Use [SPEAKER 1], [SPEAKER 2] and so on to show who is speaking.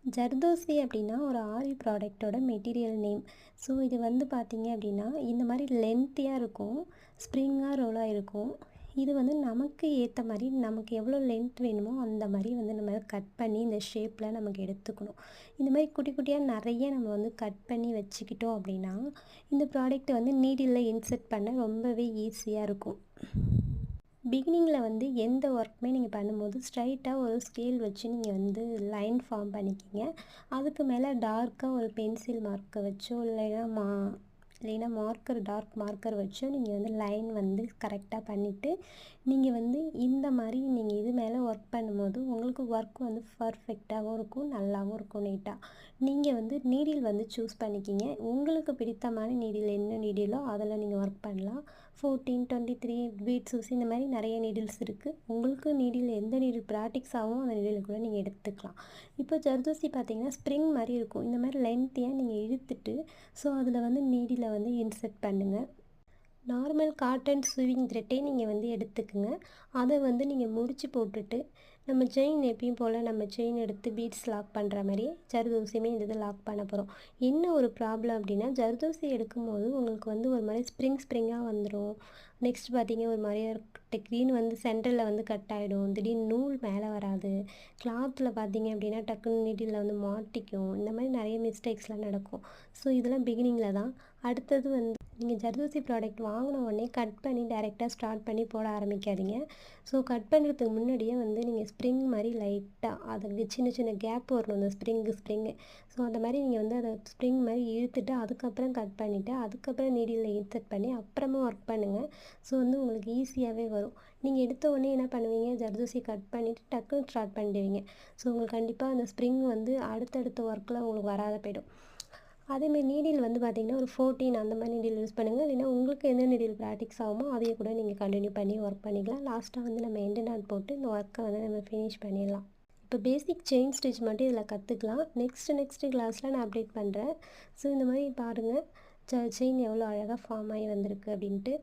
[SPEAKER 1] ஜர்தோசி அப்படின்னா ஒரு ஆரி ப்ராடக்ட்டோட material name. So இது வந்து பார்த்தீங்க அப்படின்னா, இந்த மாரி லென்த்தியா இருக்கும். ஸ்ப்ரிங்கா ரோலா இருக்கும். இது வந்து நமக்கு ஏத்த மாரி, நமக்கு எவ்வளோ லென்த் வேணுமோ அந்த மாரி வந்து நம்ம கட் பண்ணி இந்த ஷேப்ல நமக்கு எடுத்துக்கணும். இந்த மாரி குட்டி குட்டியா நெறைய நம்ம வந்து கட் பண்ணி வச்சுக்கிட்டோம் அப்படின்னா, இந்த ப்ராடக்ட்ட வந்து நீடில்ல இன்சர்ட் பண்ண ரொம்பவே ஈஸியா இருக்கும். பிகினிங்கில் வந்து எந்த ஒர்க்குமே நீங்கள் பண்ணும்போது ஸ்ட்ரைட்டாக ஒரு ஸ்கேல் வச்சு நீங்கள் வந்து லைன் ஃபார்ம் பண்ணிக்கிங்க. அதுக்கு மேலே டார்க்காக ஒரு பென்சில் மார்க்கை வச்சோ இல்லைன்னா மார்க்கர் டார்க் மார்க்கர் வச்சோ நீங்கள் வந்து லைன் வந்து கரெக்டாக பண்ணிவிட்டு நீங்கள் வந்து இந்த மாதிரி நீங்கள் இது மேலே ஒர்க் பண்ணும்போது உங்களுக்கு ஒர்க் வந்து பர்ஃபெக்டாகவும் இருக்கும், நல்லாவும் இருக்கும் நீட்டாக. நீங்கள் வந்து நீடில் வந்து சூஸ் பண்ணிக்கிங்க. உங்களுக்கு பிடித்தமான நீடில் என்ன நீடிலோ அதில் நீங்கள் ஒர்க் பண்ணலாம். 14, 23 பீட்ஸ் ஊசி இந்த மாதிரி நிறைய நீடில்ஸ் இருக்குது. உங்களுக்கு நீடில் எந்த நீடில் ப்ராக்டிஸ் ஆகும் அந்த நீடில் கூட நீங்கள் எடுத்துக்கலாம். இப்போ ஜர்தோசி பார்த்தீங்கன்னா ஸ்ப்ரிங் மாதிரி இருக்கும். இந்த மாதிரி லென்த்தியாக நீங்கள் இழுத்துட்டு ஸோ அதில் வந்து நீடிலை வந்து இன்சர்ட் பண்ணுங்கள். நார்மல் காட்டன் ஸ்விங் த்ரெட்டே நீங்கள் வந்து எடுத்துக்கோங்க. அதை வந்து நீங்கள் முடிச்சு போட்டுட்டு நம்ம செயின் எப்பயும் போல் நம்ம செயின் எடுத்து பீட்ஸ் லாக் பண்ணுற மாதிரி ஜர்தோசியுமே இந்த இதை லாக் பண்ண போகிறோம். என்ன ஒரு ப்ராப்ளம் அப்படின்னா ஜர்தோசி எடுக்கும்போது உங்களுக்கு வந்து ஒரு மாதிரி ஸ்ப்ரிங்காக வந்துடும். நெக்ஸ்ட் பார்த்தீங்க ஒரு மாதிரியா திடீர்னு வந்து சென்டரில் வந்து கட் ஆகிடும். திடீர்னு நூல் மேலே வராது. கிளாத்தில் பார்த்தீங்க அப்படின்னா டக்குன்னு நீடில் வந்து மாட்டிக்கும். இந்த மாதிரி நிறைய மிஸ்டேக்ஸ்லாம் நடக்கும். ஸோ இதெல்லாம் பிகினிங்கில் தான். அடுத்தது வந்து நீங்கள் ஜர்தோசி ப்ராடக்ட் வாங்கின உடனே கட் பண்ணி டைரெக்டாக ஸ்டார்ட் பண்ணி போட ஆரம்பிக்காதீங்க. ஸோ கட் பண்ணுறதுக்கு முன்னாடியே வந்து நீங்கள் ஸ்ப்ரிங் மாதிரி லைட்டாக அதை சின்ன சின்ன கேப் வரணும் அந்த ஸ்ப்ரிங்கு. ஸோ அந்த மாதிரி நீங்கள் வந்து அதை ஸ்ப்ரிங் மாதிரி இழுத்துட்டு அதுக்கப்புறம் கட் பண்ணிவிட்டு அதுக்கப்புறம் நீடிலில் இன்சர்ட் பண்ணி அப்புறமா ஒர்க் பண்ணுங்கள். ஸோ வந்து உங்களுக்கு ஈஸியாகவே வரும். நீங்கள் எடுத்த உடனே என்ன பண்ணுவீங்க, ஜர்தோசி கட் பண்ணிவிட்டு டக்குன்னு ஸ்டார்ட் பண்ணிடுவீங்க. ஸோ உங்களுக்கு கண்டிப்பாக அந்த ஸ்ப்ரிங் வந்து அடுத்தடுத்த ஒர்க்கில் உங்களுக்கு வராத போயிடும். அதேமாதிரி நீடில் வந்து பார்த்திங்கன்னா ஒரு 14 அந்த மாதிரி நீடில் யூஸ் பண்ணுங்கள். இல்லைன்னா உங்களுக்கு எந்த நீடில் ப்ராக்டிஸ் ஆகுமோ அதையே கூட நீங்கள் கண்டினியூ பண்ணி ஒர்க் பண்ணிக்கலாம். லாஸ்ட்டாக வந்து நம்ம எண்டு நாட் போட்டு இந்த ஒர்க்கை வந்து நம்ம ஃபினிஷ் பண்ணிடலாம். இப்போ பேசிக் செயின் ஸ்டிச் மட்டும் இதில் கற்றுக்கலாம். நெக்ஸ்ட்டு கிளாஸில் நான் அப்டேட் பண்ணுறேன். ஸோ இந்த மாதிரி பாருங்கள் செயின் எவ்வளோ அழகாக ஃபார்ம் ஆகி வந்திருக்கு அப்படின்ட்டு.